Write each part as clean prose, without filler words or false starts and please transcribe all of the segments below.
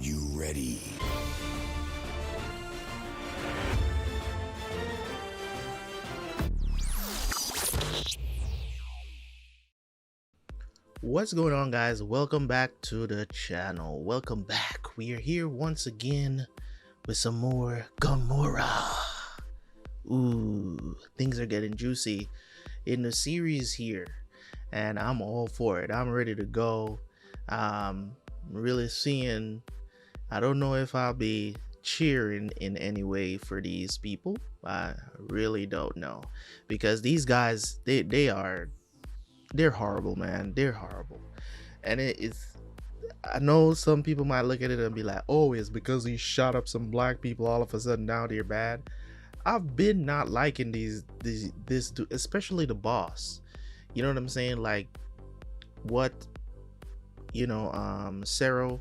you ready? What's going on, guys? Welcome back to the channel. Welcome back. We are here once again with some more GOMORRAH. Ooh, things are getting juicy in the series here, and I'm all for it. I'm ready to go. Really seeing, I don't know if I'll be cheering in any way for these people. I really don't know, because these guys, they're horrible, man. They're horrible. And I know some people might look at it and be like, oh, it's because he shot up some black people, all of a sudden now they're bad. I've been not liking this dude, especially the boss. You know what I'm saying? Like what, Sarah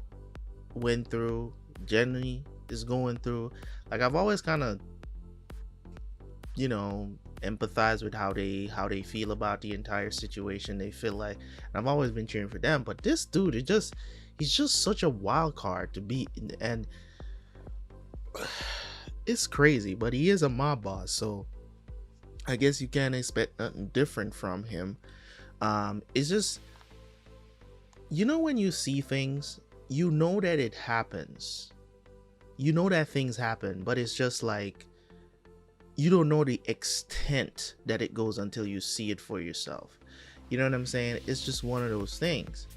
went through, Genny is going through. Like, I've always kind of, empathize with how they feel about the entire situation. They feel like, and I've always been cheering for them, but this dude, he's just such a wild card to beat, and it's crazy. But he is a mob boss, so I guess you can't expect nothing different from him. It's just, when you see things, that it happens, that things happen, but it's just like, you don't know the extent that it goes until you see it for yourself. You know what I'm saying? It's just one of those things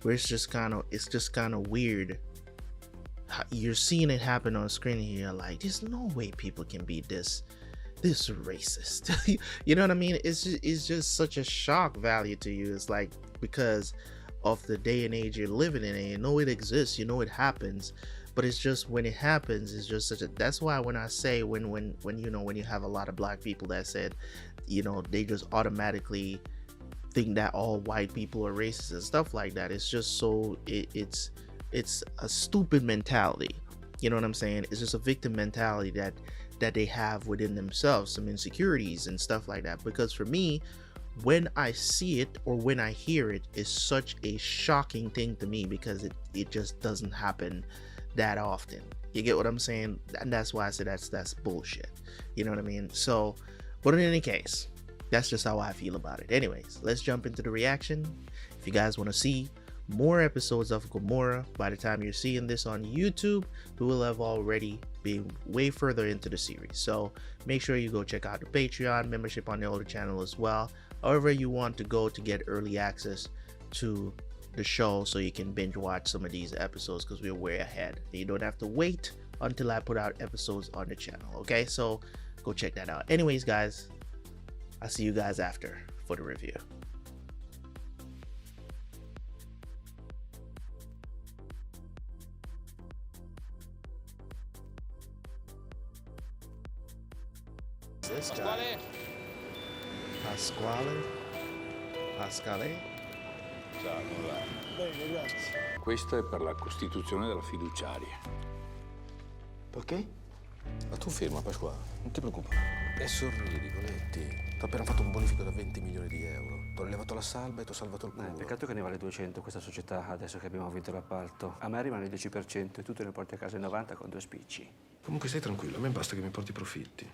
where it's just kind of weird. You're seeing it happen on screen and you're like, there's no way people can be this racist. You know what I mean? It's just such a shock value to you. It's like, because of the day and age you're living in, and you know it exists, it happens. But it's just, when it happens, it's just that's why when I say, when you have a lot of black people that said, they just automatically think that all white people are racist and stuff like that. It's just so, it's a stupid mentality. You know what I'm saying? It's just a victim mentality that they have within themselves, some insecurities and stuff like that. Because for me, when I see it or when I hear it, is such a shocking thing to me, because it just doesn't happen that often. You get what I'm saying? And that's why I say that's bullshit. You know what I mean? So, but in any case, that's just how I feel about it. Anyways, let's jump into the reaction. If you guys want to see more episodes of GOMORRAH, by the time you're seeing this on YouTube, we will have already been way further into the series. So make sure you go check out the Patreon membership on the older channel as well. However you want to go to get early access to the show, so you can binge watch some of these episodes, because we're way ahead. You don't have to wait until I put out episodes on the channel. Okay, so go check that out. Anyways, guys, I'll see you guys after for the review. This guy, Pasquale. Ciao, come va? Bene, grazie. Questo è per la costituzione della fiduciaria. Perché? Ma tu firma, Pasquale, non ti preoccupare. E sorridi, Coletti. Ti ho appena fatto un bonifico da 20 milioni di euro. Ti ho levato la salva e ti ho salvato il culo. Peccato che ne vale 200 questa società, adesso che abbiamo vinto l'appalto. A me rimane il 10% e tu te ne porti a casa il 90 con 2 spicci. Comunque stai tranquillo, a me basta che mi porti i profitti.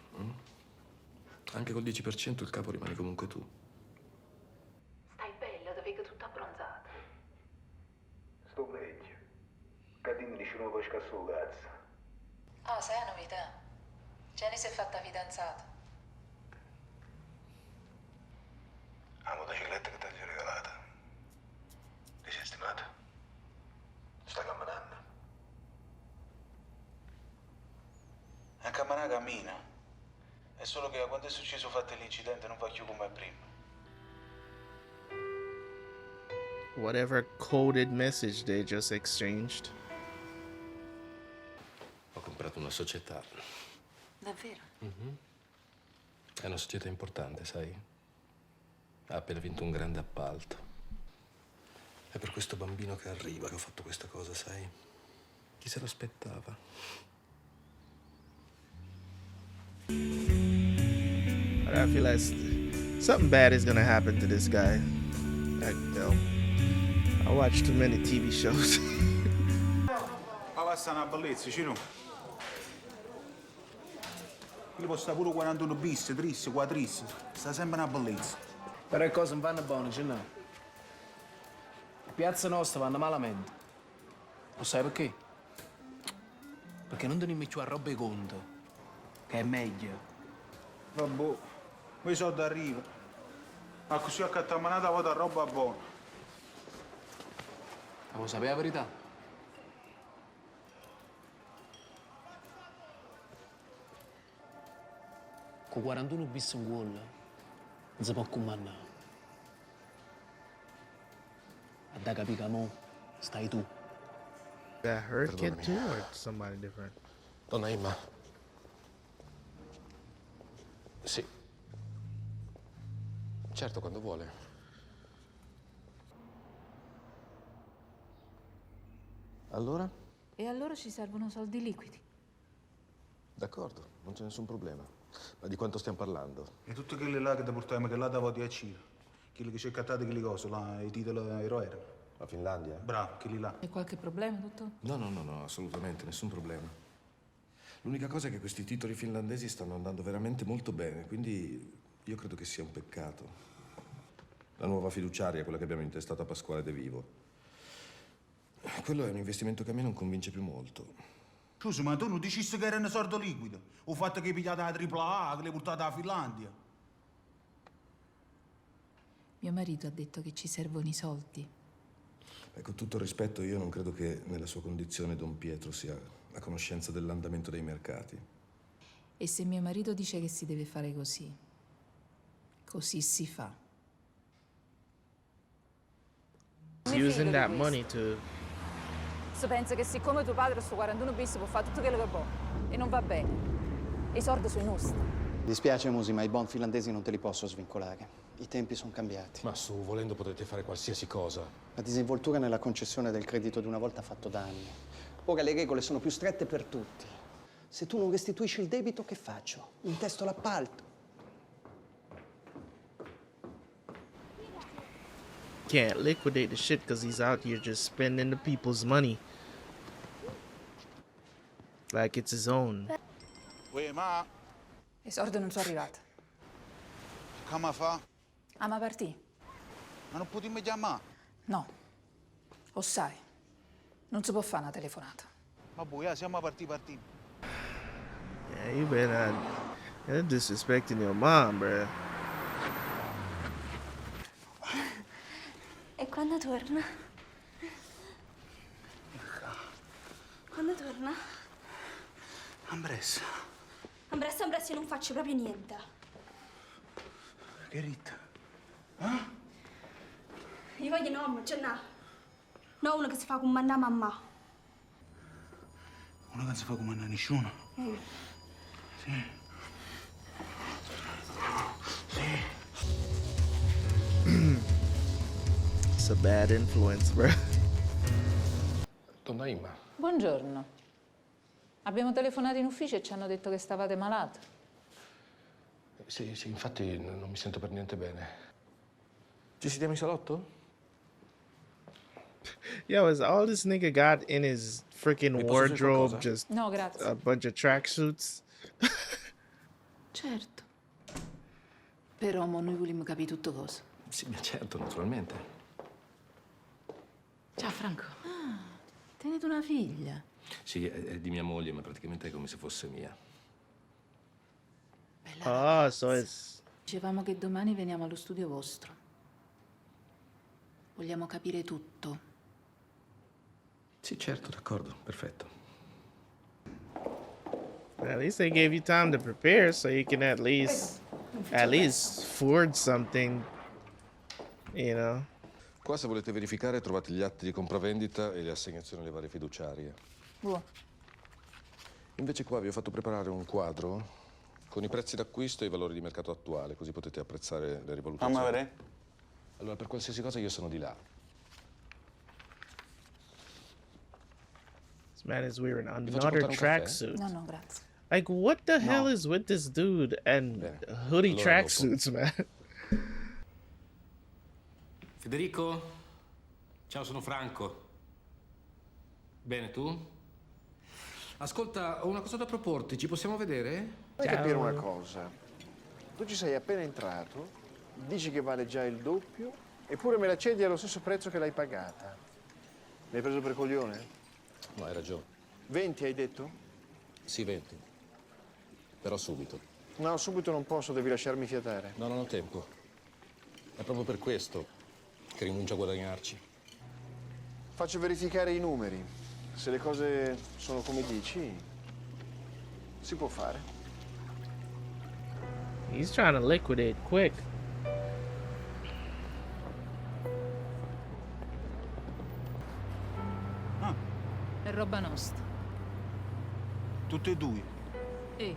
Anche col 10% il capo rimani comunque tu. Stai bella, da vega tutta abbronzata. Sto meglio. Cadini dice non puoi scassare cazzo. Ah, sai la novità? Genny si è fatta fidanzata. La motocicletta che ti ha regalata. Ti sei stimata? Sta camminando. A camminare cammina. È solo che quando è successo fatto l'incidente non va più come prima. Whatever coded message they just exchanged. Ho comprato una società. Davvero? È una società importante, sai? Ha appena vinto un grande appalto. È per questo bambino che arriva che ho fatto questa cosa, sai? Chi se l'aspettava? But I feel like something bad is gonna happen to this guy. I watch too many TV shows. Ma questa è una bellezza, Ciro. Io posso stare pure 41 bis, tris, quattris. Sta sempre una bellezza. Però le cose non vanno buone, ce no. Le piazze nostre vanno malamente. Lo sai perché? Perché non teniamo più a roba di conto, che è meglio. Vabbè, quei soldi arrivano. Ma così accattiamo una volta roba buona. Ma vuoi sapere la verità? Con 41 bis in gol non si può comandare. A da capire che mo stai tu. That her kid Perdonami. too, or somebody different? Donna Imma. Sì. Certo, quando vuole. Allora? E allora ci servono soldi liquidi. D'accordo, non c'è nessun problema. Ma di quanto stiamo parlando? E tutte quelle là che ti portiamo, che là da voti a Ciro. Quelli che ci accattate, quelle cose, là, i titoli eroe. La Finlandia? Bravo, quelli là. E qualche problema, dottore? No, assolutamente, nessun problema. L'unica cosa è che questi titoli finlandesi stanno andando veramente molto bene, quindi io credo che sia un peccato. La nuova fiduciaria, quella che abbiamo intestato a Pasquale De Vivo. Quello è un investimento che a me non convince più molto. Scusa, ma tu non dicesti che era una sorda liquida? O fatto che pigliate la AAA, che le portate alla Finlandia? Mio marito ha detto che ci servono i soldi. Con tutto il rispetto, io non credo che nella sua condizione Don Pietro sia a conoscenza dell'andamento dei mercati. E se mio marito dice che si deve fare così, così si fa. Using that money to. Se pensa che siccome tuo padre su 41 bis può fare tutto quello che vuole e non va bene, i soldi sono i nostri. Mi dispiace, Musi, ma i bond finlandesi non te li posso svincolare. I tempi sono cambiati. Ma su, volendo potete fare qualsiasi cosa. La disinvoltura nella concessione del credito di una volta ha fatto danni. Ora le regole sono più strette per tutti. Se tu non restituisci il debito, che faccio? Intesto l'appalto. Can't liquidate the shit because he's out here just spending the people's money like it's his own. Uè, ma I soldi non sono arrivati. che mi fa? Ah, ma partì? Ma non potevi chiamare? No. Lo sai, non si può fare una telefonata. Ma boia, siamo partiti. Yeah, you been you're disrespecting your mom, bruh. E quando torna? Quando torna? Ambressa, Ambres, io non faccio proprio niente. che ritta? Io voglio un uomo, c'è no. No uno che si fa con manna mamma. Una che non si fa come nessuno. Sì. It's a bad influence, bruh. Donna Imma. Buongiorno. Abbiamo telefonato in ufficio e ci hanno detto che stavate malata. Sì, infatti non mi sento per niente bene. Ci sediamo in salotto? Yo, is all this nigga got in his freaking Mi posso dire wardrobe qualcosa? just No, grazie. a bunch of tracksuits? Certo. Però mo noi vogliamo capire tutto cosa. Sì, certo, naturalmente. Ciao Franco. Ah, tenete una figlia. Sì, è di mia moglie, ma praticamente è come se fosse mia. Bella Oh, so it's Dicevamo che domani veniamo allo studio vostro. Vogliamo capire tutto. Sì, certo, d'accordo, perfetto. at least they gave you time to prepare so you can at least forge something, you know. Qua, se volete verificare, trovate gli atti di compravendita e le assegnazioni alle varie fiduciarie. Buono. Invece qua vi ho fatto preparare un quadro con i prezzi d'acquisto e i valori di mercato attuale, così potete apprezzare le rivalutazioni. Fammi vedere. Allora, per qualsiasi cosa io sono di là. This man is wearing Vi faccio another portare un caffè? tracksuit. No, no, grazie. Like, what the hell is with this dude and Bene. hoodie Allora tracksuits, man? Federico? Ciao, sono Franco. Bene, tu? Ascolta, ho una cosa da proporti, ci possiamo vedere? Vuoi capire una cosa? Tu ci sei appena entrato, dici che vale già il doppio, eppure me la cedi allo stesso prezzo che l'hai pagata. Mi hai preso per coglione? No, hai ragione. 20 hai detto? Sì, 20. Però subito. No, subito non posso, devi lasciarmi fiatare. No, non ho tempo. È proprio per questo che rinuncio a guadagnarci. Faccio verificare i numeri. Se le cose sono come dici, si può fare. He's trying to liquidate quick. Ah, È roba nostra. tutte e due. E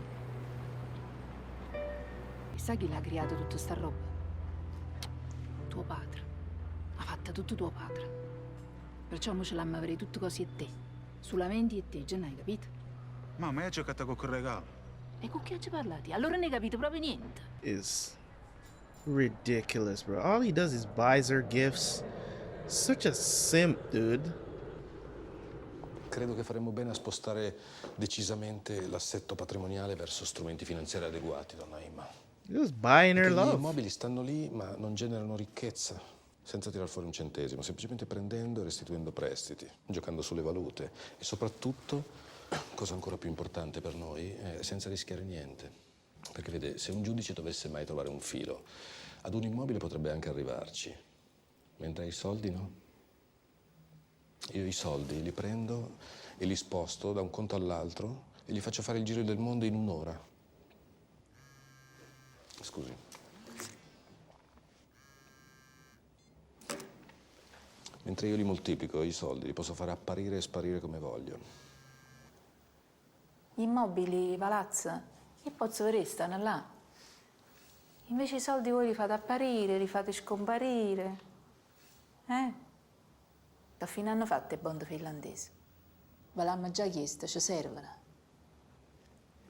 sai chi l'ha creato tutta sta roba? Tuo padre. Ha fatto tutto tuo padre. Perciò mo ce l'hanno avere tutte cose e te. Solamente e te, già non hai capito? Mamma, io ho giocato con quel regalo. E con chi ci parlati? Allora ne hai capito proprio niente. Is ridiculous, bro. All he does is buys her gifts. Such a simp, dude. Credo che faremmo bene a spostare decisamente l'assetto patrimoniale verso strumenti finanziari adeguati, donna Imma. Just buying her Perché gli love. immobili stanno lì, ma non generano ricchezza, senza tirar fuori un centesimo, semplicemente prendendo e restituendo prestiti, giocando sulle valute e soprattutto, cosa ancora più importante per noi, senza rischiare niente. Perché vede, se un giudice dovesse mai trovare un filo, ad un immobile potrebbe anche arrivarci, mentre ai soldi no. Io i soldi li prendo e li sposto da un conto all'altro e gli faccio fare il giro del mondo in un'ora. Scusi. Mentre io li moltiplico, i soldi li posso fare apparire e sparire come voglio. Gli immobili, i palazzi, che pozzo restano là? Invece i soldi voi li fate apparire, li fate scomparire. Da fine hanno fatto i bond finlandesi. Ve l'hanno già chiesto, ci servono.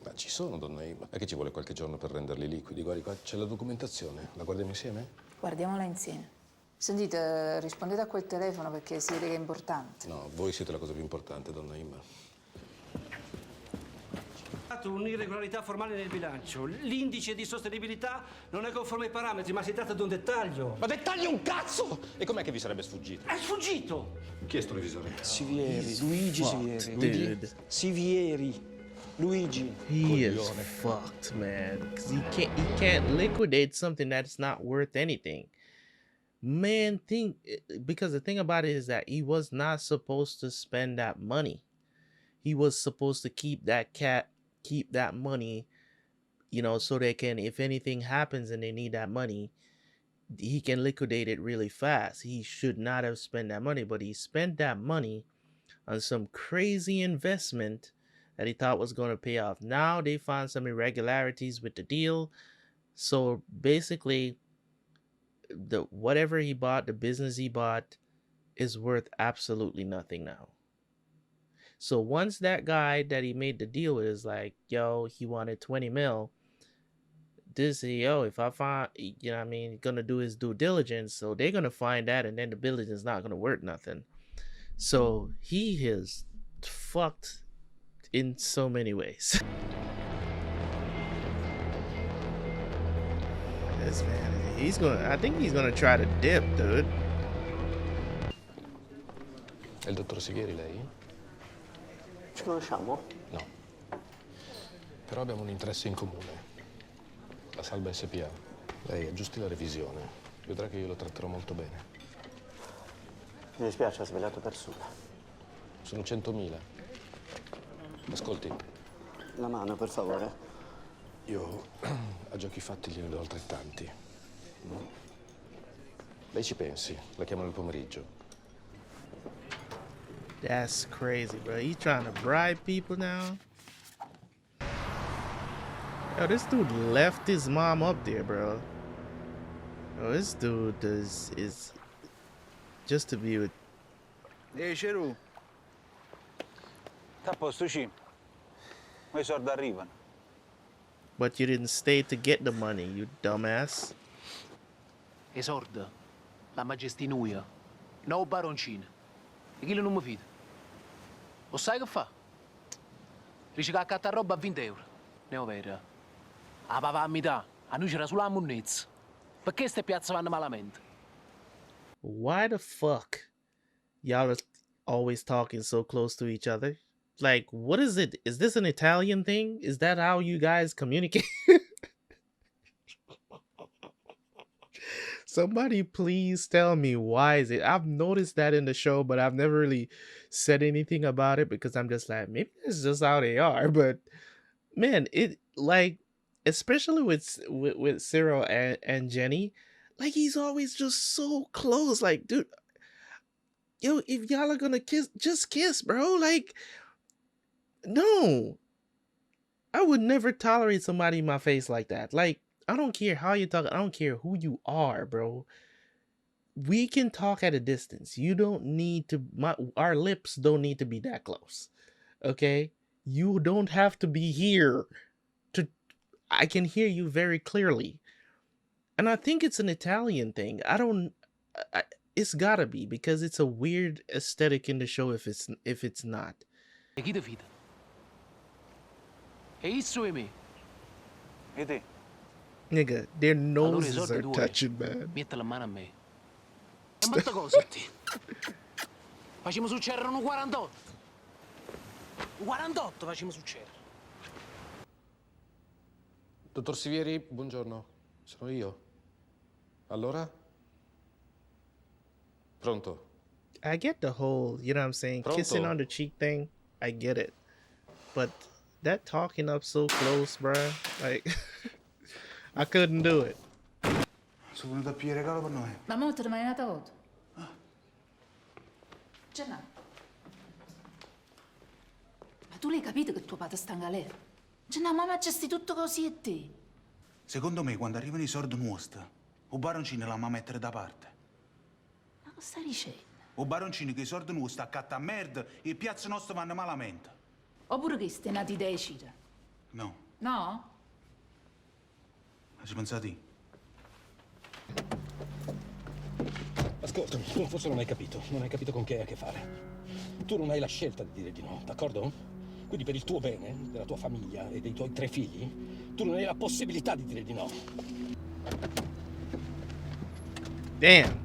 Ma ci sono, donna Imma. È che ci vuole qualche giorno per renderli liquidi. Guardi, qua c'è la documentazione. La guardiamo insieme? Guardiamola insieme. Sentite, rispondete a quel telefono perché si vede che è importante. No, voi siete la cosa più importante, donna Imma. Un'irregolarità formale nel bilancio. L'indice di sostenibilità non è conforme ai parametri, ma si tratta di un dettaglio. Ma dettagli un cazzo! E com'è che vi sarebbe sfuggito? È sfuggito! Chi è sto revisore? Sivieri, Luigi Sivieri. Dude. Sivieri. Luigi. He is fucked, man. 'Cause he can't liquidate something that's not worth anything. Man, because the thing about it is that he was not supposed to spend that money. He was supposed to keep that money, you know, so they can, if anything happens and they need that money, he can liquidate it really fast. He should not have spent that money, but he spent that money on some crazy investment that he thought was going to pay off. Now they found some irregularities with the deal. So basically, whatever he bought, the business he bought, is worth absolutely nothing now. So once that guy that he made the deal with is like, yo, he wanted 20 mil, this, yo, if I find, you know what I mean, gonna do his due diligence, so they're gonna find that, and then the diligence is not gonna worth nothing. So he is fucked in so many ways. This man, I think he's gonna try to dip, dude. È il dottor Sighieri, lei? Ci conosciamo? No. Però abbiamo un interesse in comune. La Salva SPA. Lei aggiusti la revisione. Vedrà che io lo tratterò molto bene. Mi dispiace, ha svegliato per sopra. Sono 100.000. Ascolti. La mano, per favore. Io a giochi fatti gliene do altrettanti. Lei ci pensi, la chiamo nel pomeriggio. That's crazy, bro. He's trying to bribe people now. Yo, this dude left his mom up there, bro. Yo, this dude is just to be with. Ehi, Ceru. Sta a posto, ci. I soldi arrivano. But you didn't stay to get the money, you dumbass. Esorda, la magestinuia, no baroncina. E chi non mi fida? Lo sai che fa? Dice che accatta roba a 20 euro. Ne ho vera. A papà a metà, a noi c'era solo la monnezza. Perché ste piazze vanno malamente? Why the fuck y'all are always talking so close to each other? Like, what is it? Is this an Italian thing? Is that how you guys communicate? Somebody please tell me why is it? I've noticed that in the show, but I've never really said anything about it because I'm just like, maybe it's just how they are. But man, it like, especially with Cyril and Jenny, like he's always just so close. Like, dude, yo, if y'all are gonna kiss, just kiss, bro. Like, no, I would never tolerate somebody in my face like that. Like, I don't care how you talk. I don't care who you are, bro. We can talk at a distance. You don't need to. Our lips don't need to be that close. Okay, you don't have to be here. I can hear you very clearly, and I think it's an Italian thing. It's gotta be because it's a weird aesthetic in the show. If it's not. E chi ti fida? E isso e me? E te? Nigga, their Allora i noses soldi are tuoi, touching, man. metti la mano a me. E molte cose ti. Facciamo succedere un 48. Un 48 facciamo succedere. Dottor Sivieri, buongiorno. Sono io. Allora? Pronto? I get the whole, you know what I'm saying, kissing Pronto? on the cheek thing. I get it. But that talking up so close, bruh, like, I couldn't do it. Sono venuto a pigliare regalo per noi. Ma mo te ne mai nata auto? Genna. Ma tu l'hai capito che tuo padre sta in galera? Genna, ma gesti tutto così e te? Secondo me, quando arrivano i soldi nostri, o baroncino la mamma mettere da parte. Ma cosa stai dicendo? O baroncino che i soldi nostri accatta a merda e piazze nostre vanno malamente. Oppure che stai nati decida? No, No? ma ci pensate? Ascoltami, tu forse non hai capito con che hai a che fare. Tu non hai la scelta di dire di no, d'accordo? Quindi per il tuo bene, della tua famiglia e dei tuoi 3 figli, tu non hai la possibilità di dire di no. Damn.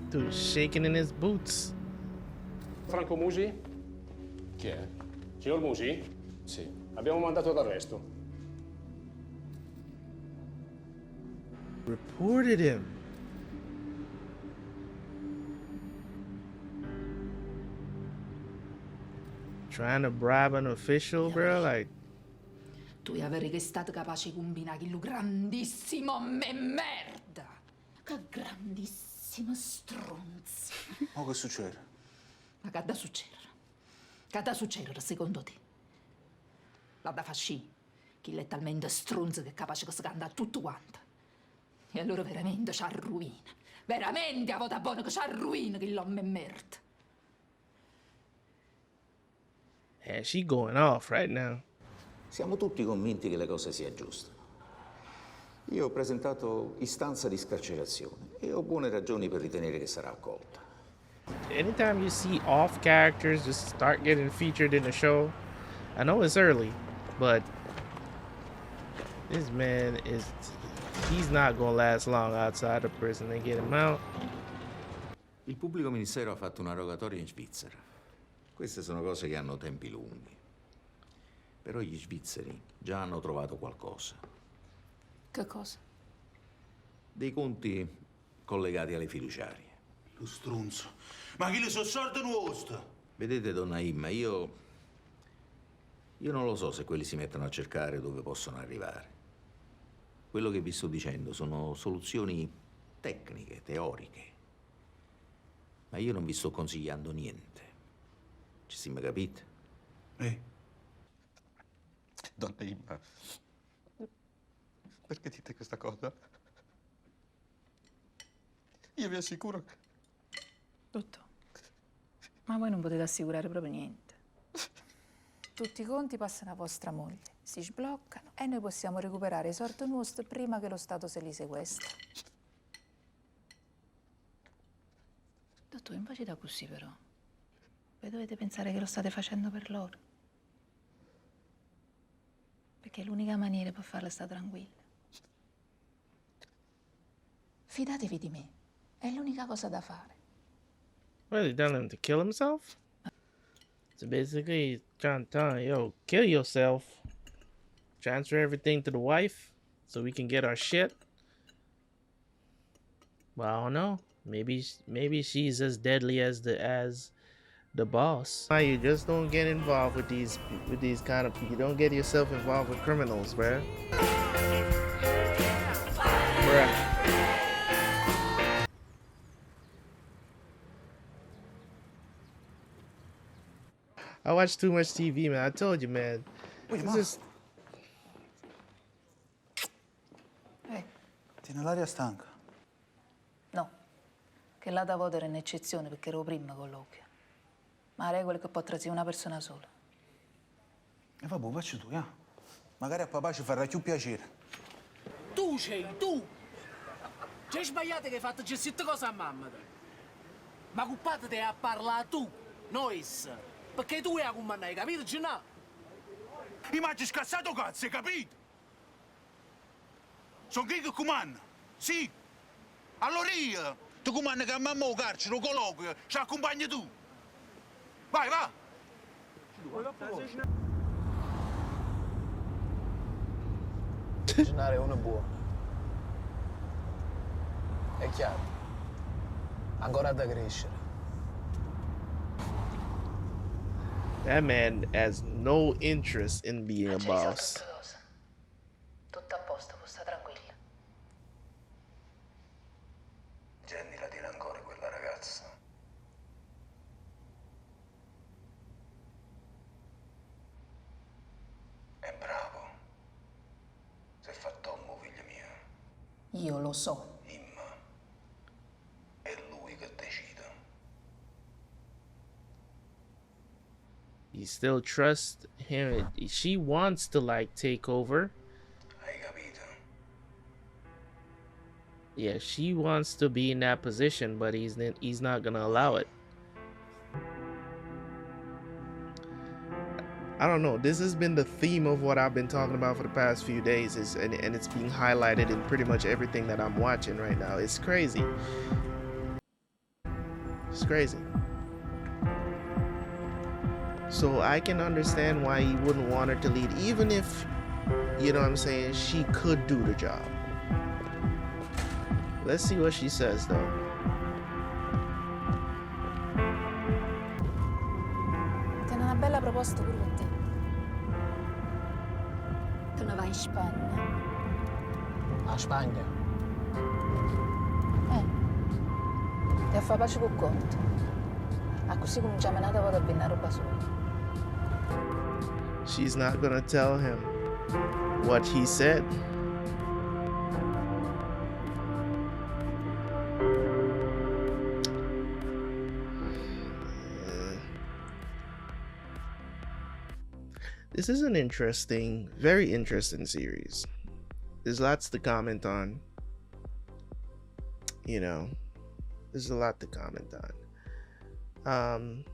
Dude shaking in his boots. Franco Musi? Chi è? Signor Musi? Sì. Abbiamo mandato d'arresto. Reported him. Trying to bribe an official, bro? Like, Tu avere che stato capace di combinare quello grandissimo me merda! Che grandissimo stronzo! Ma che succede? Ma che da succedere? Che da succedere secondo te? La da fasci, chi è talmente stronzo che è capace che si canta a tutto quanto. E allora veramente c'ha ruina. Veramente a vota buona che c'ha ruina che l'uomo è merda. yeah, she going off right now. Siamo tutti convinti che la cosa sia giusta. Io ho presentato istanza di scarcerazione e ho buone ragioni per ritenere che sarà accolta. Anytime you see off characters just start getting featured in the show, I know it's early, but this man he's not gonna last long outside of prison. They get him out. Il pubblico ministero ha fatto una rogatoria in Svizzera. Queste sono cose che hanno tempi lunghi. Però gli svizzeri già hanno trovato qualcosa. Che cosa? Dei conti collegati alle fiduciarie. Lo stronzo. Ma chi le sono soldi nostri? Vedete, donna Imma, io non lo so se quelli si mettono a cercare dove possono arrivare. Quello che vi sto dicendo sono soluzioni tecniche, teoriche. Ma io non vi sto consigliando niente. Ci si mi capite? Donna Imma, perché dite questa cosa? Io vi assicuro che... Tutto. Ma voi non potete assicurare proprio niente. Tutti i conti passano a vostra moglie, si sbloccano e noi possiamo recuperare i soldi nostri prima che lo Stato se li sequestra. Dottore, invece da così però. Voi dovete pensare che lo state facendo per loro. Perché è l'unica maniera per farla stare tranquilla. Fidatevi di me, è l'unica cosa da fare. What, they telling him to kill himself? So basically, trying to tell him, yo, kill yourself. Transfer everything to the wife so we can get our shit. Well, I don't know. Maybe she's as deadly as the boss. Why you just don't get involved with these kind of people. You don't get yourself involved with criminals, bruh. I watch too much TV, man. I told you, man. It's just... Tiene l'aria stanca. No, che là da voto era un'eccezione perché ero prima con l'occhio. Ma la regola è che può trasire una persona sola. E vabbè, facci tu, ya. Magari a papà ci farà più piacere. Tu sei, tu! C'hai sbagliato che hai fatto queste cose a mamma. Ma cuppate te a parlare tu, non essa. Perché tu hai a comandare, capito, Genna? Io mi scassato cazzo, hai capito? Sono chi che comanda? Sì. Allora io ti comando che a mamma o carcere, o colloquio, ci accompagni tu. Vai, va! Gennaro è uno buono. È chiaro. Ancora da crescere. That man has no interest in being a boss. Tutto a posto, può stare tranquilla. Genny la tiene ancora quella ragazza. È bravo. Si è fatto un figlio mio. Io lo so. Imma. È lui che decide. You still trust him. She wants to like take over. Hai capito? Yeah, she wants to be in that position, but he's not gonna allow it. I don't know. This has been the theme of what I've been talking about for the past few days, and it's being highlighted in pretty much everything that I'm watching right now. It's crazy. It's crazy. So I can understand why he wouldn't want her to lead, even if, you know what I'm saying, she could do the job. Let's see what she says, though. Tiene una bella proposta pure per te. Tu ne vai in Spagna. A Spagna? Ti a fare pace con conto. A così cominciamo a volta a vendere roba sola. She's not gonna tell him what he said. This is an interesting, very interesting series. There's lots to comment on. You know, there's a lot to comment on.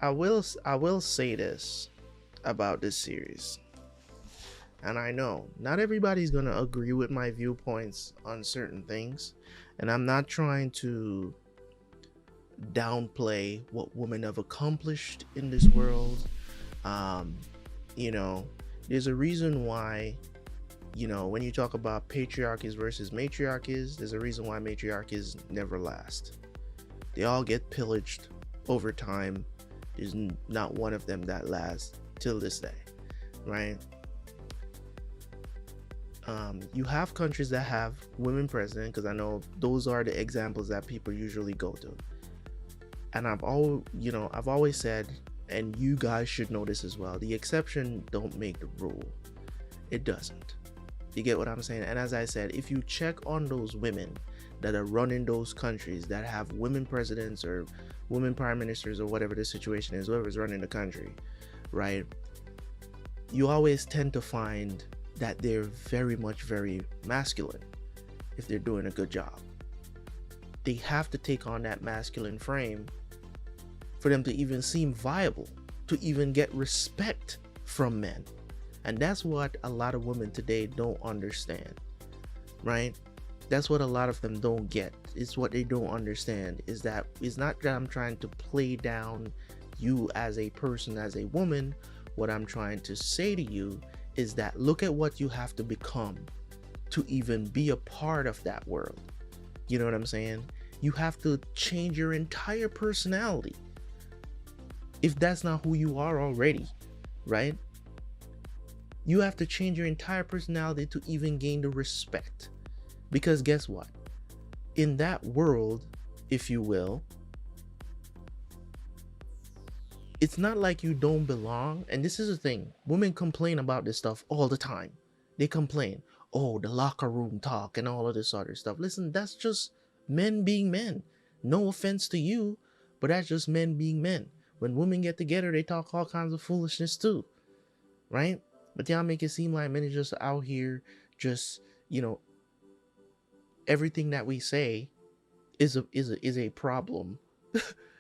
I will say this about this series, and I know not everybody's gonna agree with my viewpoints on certain things, and I'm not trying to downplay what women have accomplished in this world. You know, there's a reason why, you know, when you talk about patriarchies versus matriarchies, there's a reason why matriarchies never last. They all get pillaged over time. There's not one of them that lasts till this day, right? You have countries that have women president, because I know those are the examples that people usually go to. And I've always said, and you guys should know this as well, the exception don't make the rule. It doesn't. You get what I'm saying? And as I said, if you check on those women that are running those countries that have women presidents or women prime ministers or whatever the situation is, whoever's running the country, right? You always tend to find that they're very masculine if they're doing a good job. They have to take on that masculine frame for them to even seem viable, to even get respect from men. And that's what a lot of women today don't understand, right? That's what a lot of them don't get. It's what they don't understand is that it's not that I'm trying to play down you as a person, as a woman. What I'm trying to say to you is that look at what you have to become to even be a part of that world. You know what I'm saying? You have to change your entire personality if that's not who you are already, right? You have to change your entire personality to even gain the respect. Because guess what? In that world, if you will, it's not like you don't belong. And this is the thing. Women complain about this stuff all the time. They complain, oh, the locker room talk and all of this other stuff. Listen, that's just men being men. No offense to you, but that's just men being men. When women get together, they talk all kinds of foolishness too, right? But y'all make it seem like men are just out here just, you know, everything that we say is a problem,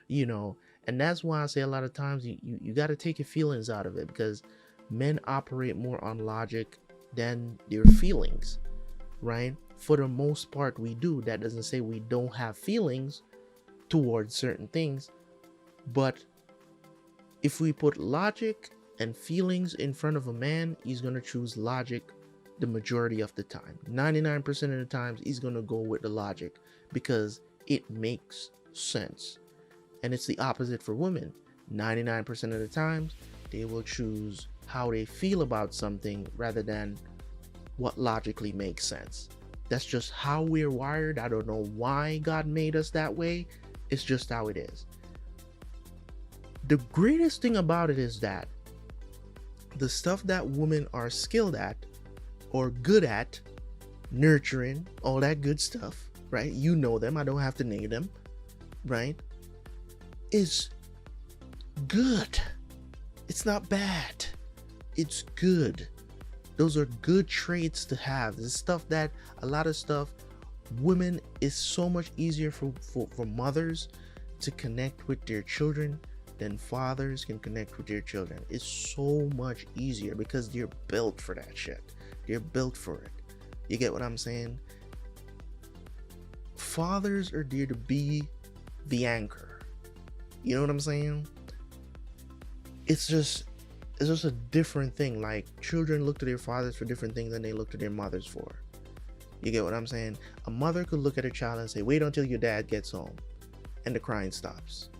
you know. And that's why I say a lot of times you got to take your feelings out of it, because men operate more on logic than their feelings, right? For the most part, we do. That doesn't say we don't have feelings towards certain things, but if we put logic and feelings in front of a man, he's going to choose logic the majority of the time. 99% of the times, he's going to go with the logic because it makes sense. And it's the opposite for women. 99% of the times, they will choose how they feel about something rather than what logically makes sense. That's just how we're wired. I don't know why God made us that way. It's just how it is. The greatest thing about it is that the stuff that women are skilled at or good at, nurturing, all that good stuff, right? You know them. I don't have to name them, right? Is good. It's not bad. It's good. Those are good traits to have. This stuff that a lot of stuff, women, is so much easier for mothers to connect with their children than fathers can connect with their children. It's so much easier because they're built for that shit. They're built for it. You get what I'm saying? Fathers are there to be the anchor. You know what I'm saying? It's just a different thing. Like, children look to their fathers for different things than they look to their mothers for. You get what I'm saying? A mother could look at a child and say, wait until your dad gets home, and the crying stops.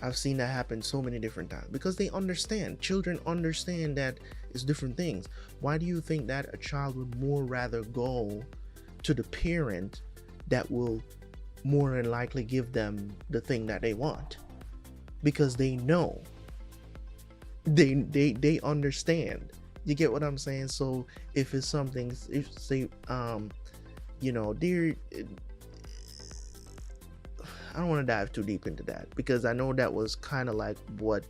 I've seen that happen so many different times because they understand. Children understand that it's different things. Why do you think that a child would more rather go to the parent that will more than likely give them the thing that they want? Because they know. They understand. You get what I'm saying? So if it's something, if say, you know, dear, I don't want to dive too deep into that because I know that was kind of like what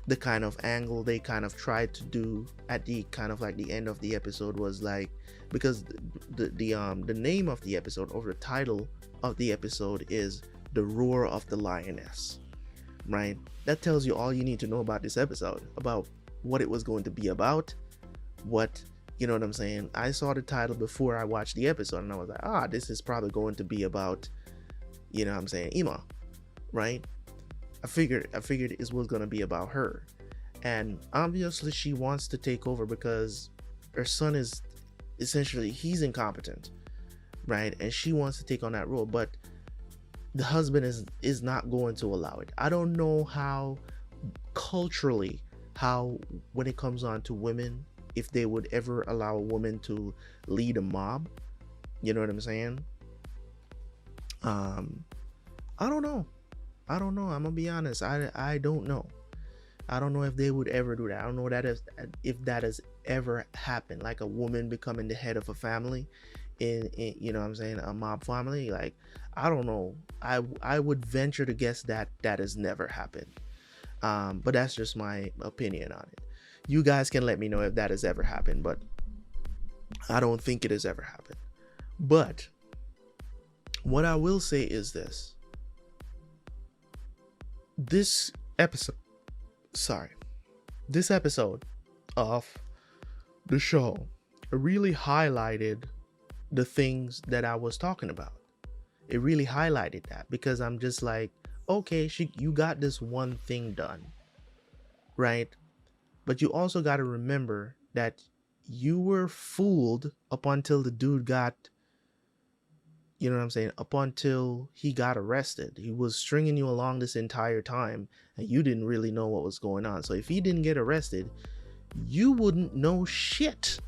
the kind of angle they kind of tried to do at the kind of like the end of the episode was like, because the name of the episode, or the title of the episode, is The Roar of the Lioness, right? That tells you all you need to know about this episode, about what it was going to be about, what, you know what I'm saying? I saw the title before I watched the episode and I was like, this is probably going to be about, you know what I'm saying, Imma, right? I figured it was going to be about her. And obviously she wants to take over because her son is essentially, he's incompetent, right? And she wants to take on that role, but the husband is not going to allow it. I don't know how culturally, how when it comes on to women, if they would ever allow a woman to lead a mob. You know what I'm saying? I don't know. I'm gonna be honest. I don't know. I don't know if they would ever do that. I don't know if that has ever happened, like a woman becoming the head of a family in you know what I'm saying, a mob family. Like, I don't know. I would venture to guess that has never happened. But that's just my opinion on it. You guys can let me know if that has ever happened, but I don't think it has ever happened. But what I will say is this episode this episode of the show really highlighted the things that I was talking about. It really highlighted that, because I'm just like, okay, you got this one thing done, right? But you also got to remember that you were fooled up until the dude got, you know what I'm saying, up until he got arrested. He was stringing you along this entire time, and you didn't really know what was going on. So if he didn't get arrested, you wouldn't know shit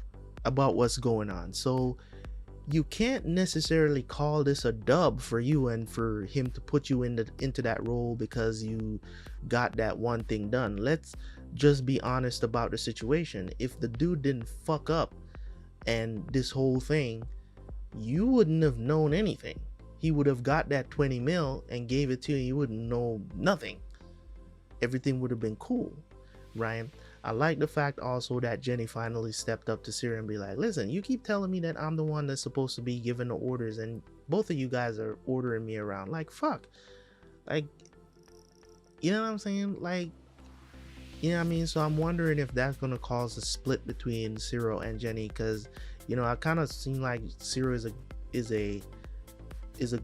about what's going on. So you can't necessarily call this a dub for you and for him to put you into that role because you got that one thing done. Let's just be honest about the situation. If the dude didn't fuck up and this whole thing, you wouldn't have known anything. He would have got that 20 mil and gave it to you. You wouldn't know nothing. Everything would have been cool, right? I like the fact also that Genny finally stepped up to Siri and be like, listen, you keep telling me that I'm the one that's supposed to be giving the orders, and both of you guys are ordering me around. Like, fuck. Like, you know what I'm saying? Like, you know what I mean? So I'm wondering if that's going to cause a split between Ciro and Genny, because, you know, I kind of seem like Ciro is a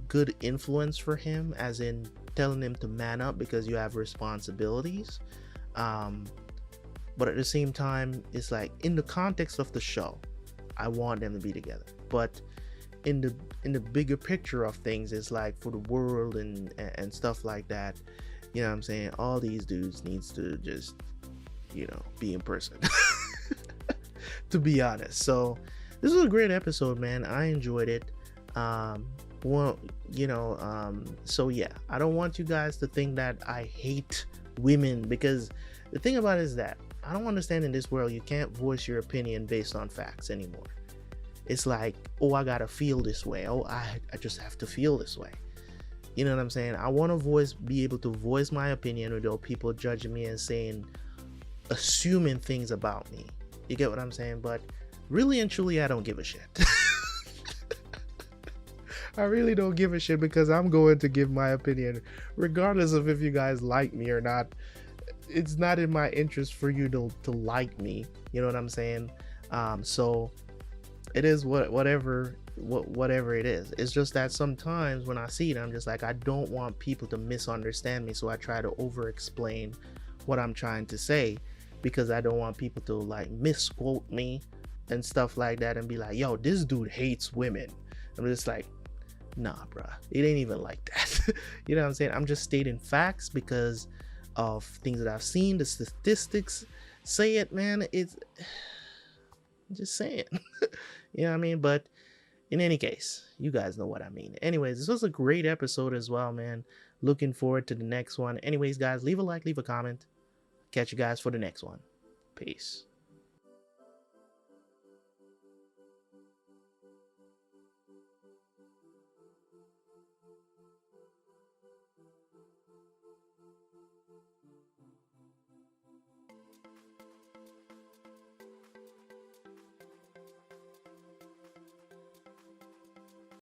good influence for him, as in telling him to man up because you have responsibilities. But at the same time, it's like, in the context of the show, I want them to be together. But in the bigger picture of things, it's like for the world and stuff like that, you know what I'm saying? All these dudes needs to just, you know, be in person. To be honest. So this was a great episode, man. I enjoyed it. Well, you know, so yeah, I don't want you guys to think that I hate women, because the thing about it is that I don't understand, in this world you can't voice your opinion based on facts anymore. It's like, oh, I gotta feel this way. Oh, I just have to feel this way. You know what I'm saying? I want to be able to voice my opinion without people judging me and assuming things about me. You get what I'm saying? But really and truly, I don't give a shit. I really don't give a shit, because I'm going to give my opinion regardless of if you guys like me or not. It's not in my interest for you to like me. You know what I'm saying? So it is whatever it is. It's just that sometimes when I see it, I'm just like, I don't want people to misunderstand me, so I try to over explain what I'm trying to say, because I don't want people to like misquote me and stuff like that and be like, yo, this dude hates women. I'm just like, nah, bruh, it ain't even like that. You know what I'm saying? I'm just stating facts because of things that I've seen. The statistics say it, man. It's just saying. You know what I mean? But in any case, you guys know what I mean. Anyways, this was a great episode as well, man. Looking forward to the next one. Anyways, guys, leave a like, leave a comment. Catch you guys for the next one. Peace.